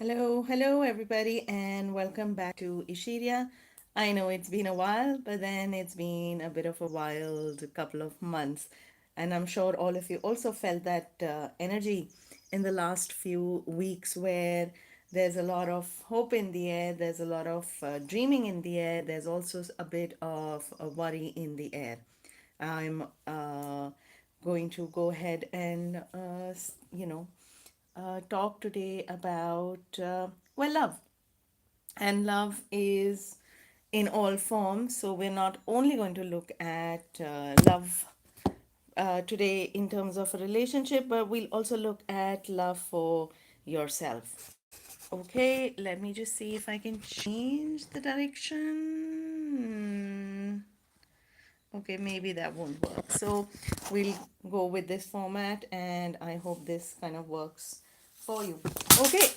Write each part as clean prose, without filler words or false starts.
Hello, everybody, and welcome back to Isheeria. I know it's been a while, but then it's been a bit of a wild couple of months, and I'm sure all of you also felt that energy in the last few weeks where there's a lot of hope in the air, there's a lot of dreaming in the air, there's also a bit of a worry in the air. I'm going to go ahead and, talk today about, love. And love is in all forms. So we're not only going to look at love today in terms of a relationship, but we'll also look at love for yourself. Okay, let me just see if I can change the direction. Okay, maybe that won't work. So we'll go with this format, and I hope this kind of works for you. Okay,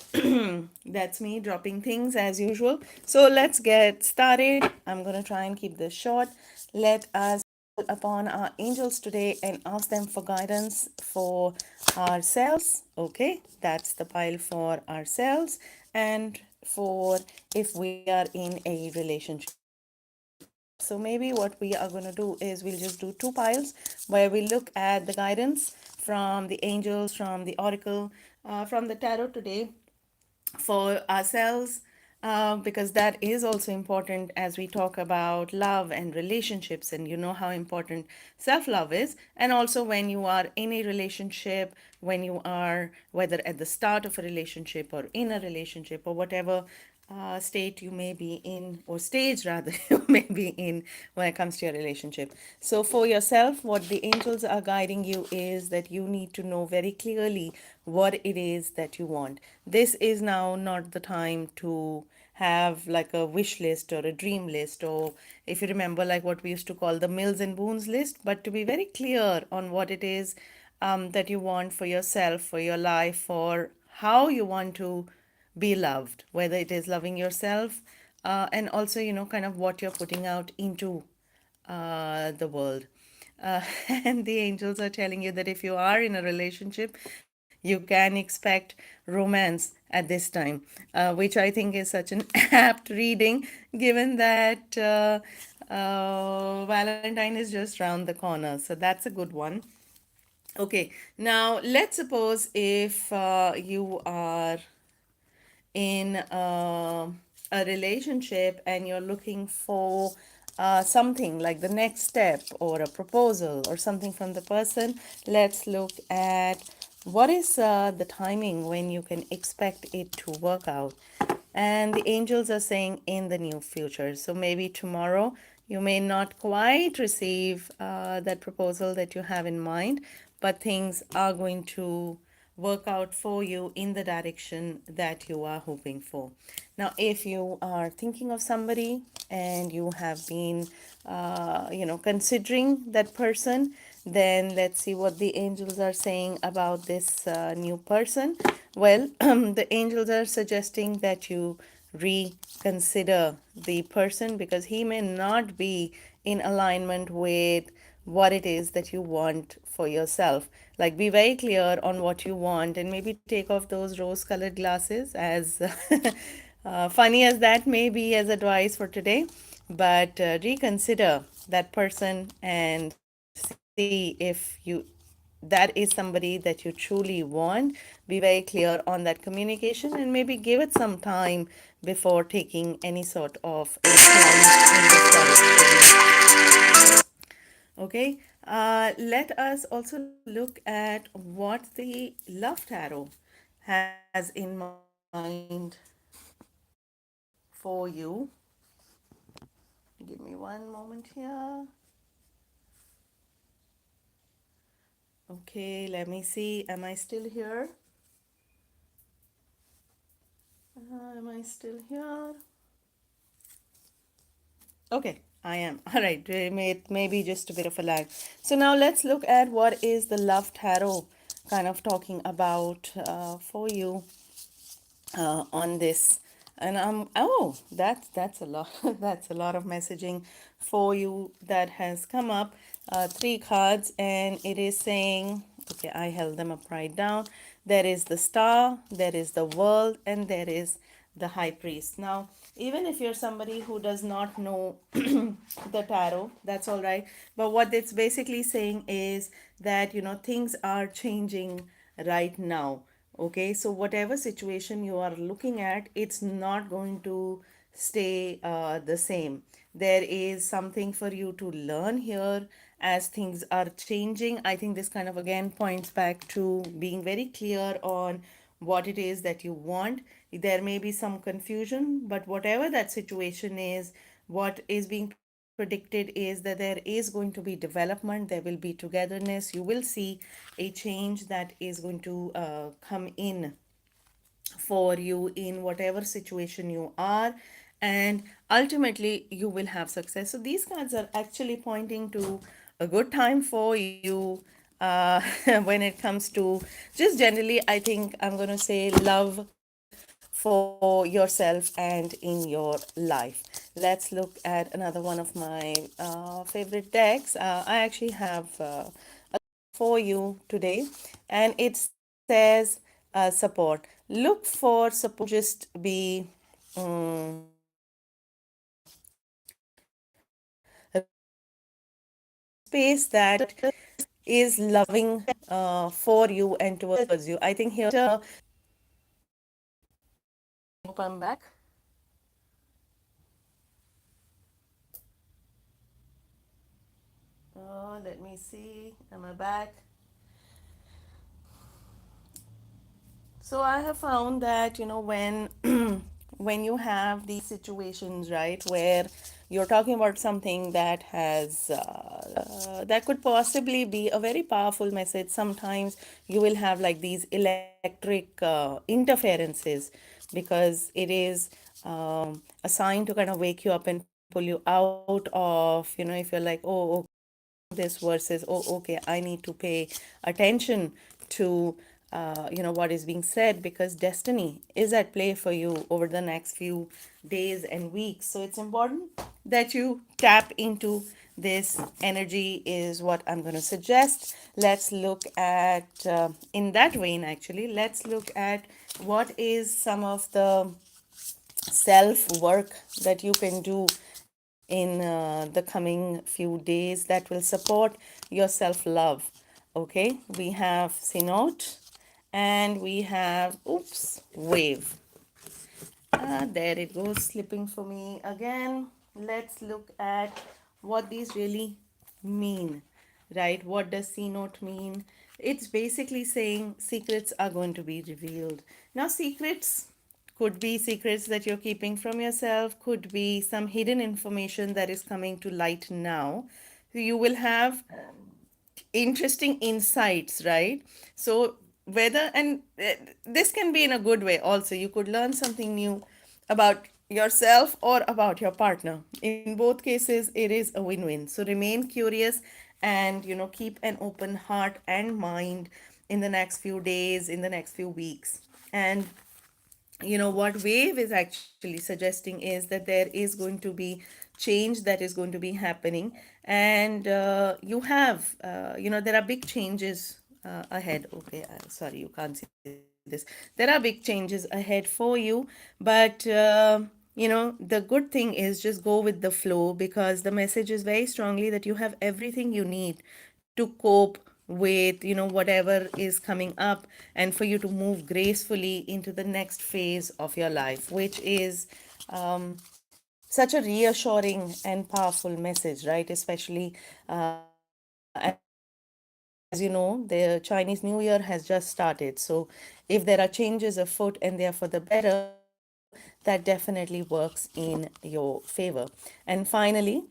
that's me dropping things as usual. So let's get started. I'm going to try and keep this short. Let us call upon our angels today and ask them for guidance for ourselves. Okay, that's the pile for ourselves and for if we are in a relationship. So maybe what we are going to do is we'll just do two piles where we look at the guidance from the angels, from the oracle, from the tarot today for ourselves, because that is also important as we talk about love and relationships, and you know how important self love is. And also, when you are in a relationship, when you are whether at the start of a relationship or in a relationship or whatever state you may be in, or stage rather, you may be in when it comes to your relationship. So, for yourself, what the angels are guiding you is that you need to know very clearly what it is that you want. This is now not the time to have like a wish list or a dream list, or if you remember, like what we used to call the Mills and Boons list, but to be very clear on what it is that you want for yourself, for your life, for how you want to be loved, whether it is loving yourself, and also, kind of what you're putting out into the world. And the angels are telling you that if you are in a relationship, you can expect romance at this time, which I think is such an apt reading, given that Valentine is just round the corner. So that's a good one. Okay, now let's suppose if you are in a relationship and you're looking for something like the next step or a proposal or something from the person. Let's look at what is the timing when you can expect it to work out. And the angels are saying in the near future. So maybe tomorrow you may not quite receive that proposal that you have in mind, but things are going to work out for you in the direction that you are hoping for. Now, if you are thinking of somebody and you have been, considering that person, then let's see what the angels are saying about this new person. Well, the angels are suggesting that you reconsider the person because he may not be in alignment with what it is that you want for yourself. Like, be very clear on what you want and maybe take off those rose colored glasses, as funny as that may be as advice for today. But reconsider that person and see if that is somebody that you truly want. Be very clear on that communication and maybe give it some time before taking any sort of a plunge in this direction. Okay, let us also look at what the Love Tarot has in mind for you. Give me one moment here. Okay, let me see. Am I still here? Am I still here? Okay, I am. All right, maybe just a bit of a lag. So now let's look at what is the Love Tarot kind of talking about for you on this. And that's a lot. That's a lot of messaging for you that has come up. Three cards, and it is saying, okay, I held them up right down. there is the star, there is the world, and there is the high priest. Now, even if you're somebody who does not know the tarot, that's all right. But what it's basically saying is that, things are changing right now. Okay, so whatever situation you are looking at, it's not going to stay the same. There is something for you to learn here as things are changing. I think this kind of again points back to being very clear on what it is that you want. There may be some confusion, but whatever that situation is, what is being predicted is that there is going to be development, there will be togetherness. You will see a change that is going to come in for you in whatever situation you are, and ultimately you will have success. So these cards are actually pointing to a good time for you when it comes to just generally, I think I'm going to say love for yourself and in your life. Let's look at another one of my favorite decks. I actually have for you today, and it says support. Look for support, just be space that is loving for you and towards you. I think here, hope I'm back. Let me see. Am I back? So I have found that, when when you have these situations, right, where you're talking about something that has that could possibly be a very powerful message. Sometimes you will have like these electric interferences, because it is a sign to kind of wake you up and pull you out of, if you're like, oh, this versus, oh, okay, I need to pay attention to what is being said, because destiny is at play for you over the next few days and weeks. So it's important that you tap into this energy, is what I'm going to suggest. Let's look at in that vein, actually, let's look at what is some of the self work that you can do in the coming few days that will support your self love. Okay, we have Synod and we have, oops, Wave. There it goes, slipping for me again. Let's look at what these really mean, right? What does C note mean? It's basically saying secrets are going to be revealed. Now, secrets could be secrets that you're keeping from yourself, could be some hidden information that is coming to light now. You will have interesting insights, right? So whether, and this can be in a good way also, you could learn something new about yourself or about your partner. In both cases it is a win-win. So remain curious and keep an open heart and mind in the next few days, in the next few weeks. And what Wave is actually suggesting is that there is going to be change that is going to be happening, and you have there are big changes ahead. Okay, sorry, you can't see this. There are big changes ahead for you, but the good thing is just go with the flow, because the message is very strongly that you have everything you need to cope with whatever is coming up, and for you to move gracefully into the next phase of your life, which is such a reassuring and powerful message, right? Especially as you know, the Chinese New Year has just started. So if there are changes afoot and they are for the better, that definitely works in your favor. And finally,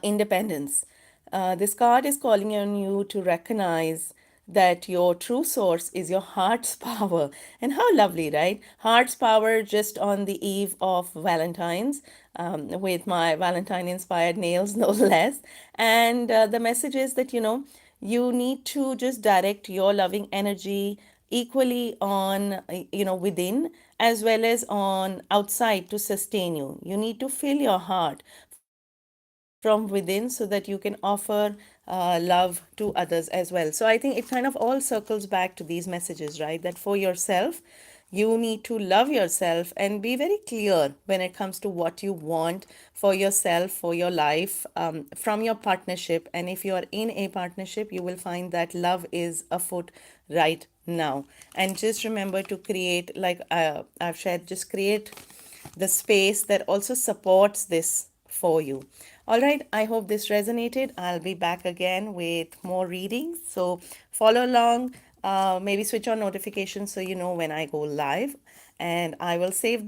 independence. This card is calling on you to recognize that your true source is your heart's power. And how lovely, right? Heart's power just on the eve of Valentine's, with my Valentine inspired nails, no less. And the message is that, you need to just direct your loving energy equally on, within as well as on outside to sustain you. You need to fill your heart from within so that you can offer love to others as well. So I think it kind of all circles back to these messages, right? That for yourself, you need to love yourself and be very clear when it comes to what you want for yourself, for your life, from your partnership. And if you are in a partnership, you will find that love is afoot right now. And just remember to create, like I've shared, just create the space that also supports this for you. All right, I hope this resonated. I'll be back again with more readings. So follow along, maybe switch on notifications so you know when I go live. And I will save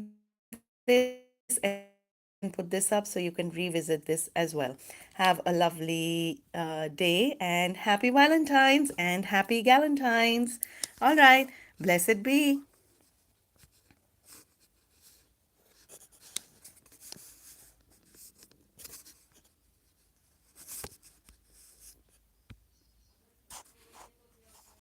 this and put this up so you can revisit this as well. Have a lovely day and happy Valentine's and happy Galentine's. All right, blessed be.